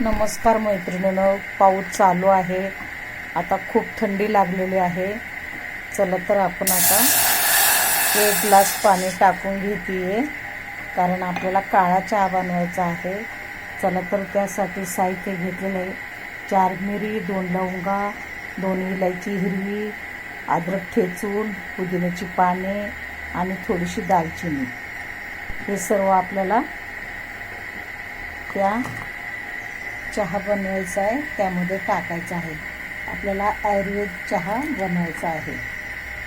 नमस्कार मैत्रिणींनो, पाऊस चालू आहे. आता खूप थंडी लागलेली आहे. चला तर आपण आता 1 ग्लास पाणी टाकून घेते, कारण आपल्याला काळा चहा बनवायचा आहे. चला तर त्यासाठी साहित्य घेतलेलं आहे. 4 मिरी, 2 लवंगा, 2 इलायची हिरवी, अद्रक ठेचून, पुदिन्याची पाने आणि थोडीशी दालचिनी. हे सर्व आपल्याला त्या चहा बनवायचा आहे त्यामध्ये टाकायचं आहे. आपल्याला आयुर्वेद चहा बनवायचा आहे.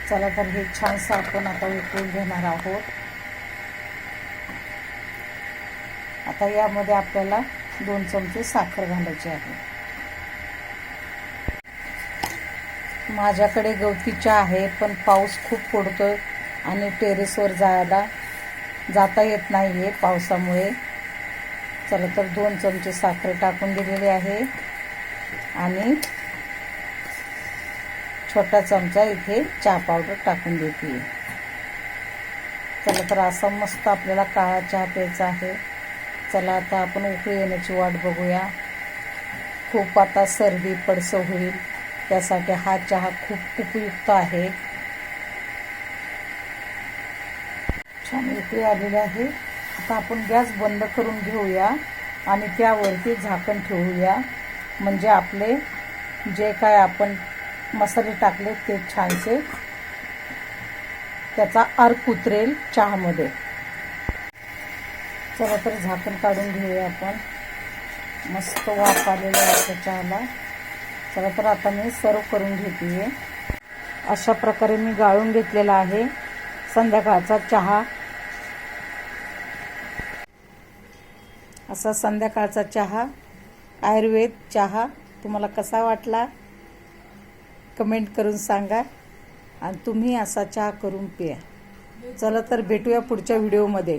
चला तर हे छानसं आपण आता उकळून घेणार आहोत. आता यामध्ये आपल्याला 2 चमचे साखर घालायची आहे. माझ्याकडे गवती चहा आहे, पण पाऊस खूप पडतोय आणि टेरेसवर जाता येत नाहीये पावसामुळे. चला तर 2 चमचे साखर टाकून दिलेली आहे आणि छोटा चमचा इथे चहा पावडर टाकून देते. चला तर असा मस्त आपल्याला काळा चहा प्यायचा आहे. चला आता आपण उकळी येण्याची वाट बघूया. खूप आता सर्दी पडसं होईल, त्यासाठी हा चहा खूप उपयुक्त आहे. छान उकळी आलेली आहे. आता आपण गॅस बंद करून घेऊया आणि त्यावरती झाकण ठेवूया, म्हणजे आपले जे काय आपण मसाले टाकले ते छानसे त्याचा अर्क उतरेल चहामध्ये. चला तर झाकण काढून घेऊया आपण. मस्त वाफ आलेला आहे चहाला. चला तर आता मी सर्व करून घेते. अशा प्रकारे मी गाळून घेतलेला आहे संध्याकाळचा चहा. असा संध्याकाळचा चहा, आयुर्वेद चहा तुम्हाला कसा वाटला कमेंट करून सांगा आणि तुम्ही असा चहा करून प्या. चला तर भेटूया पुढच्या व्हिडिओमध्ये.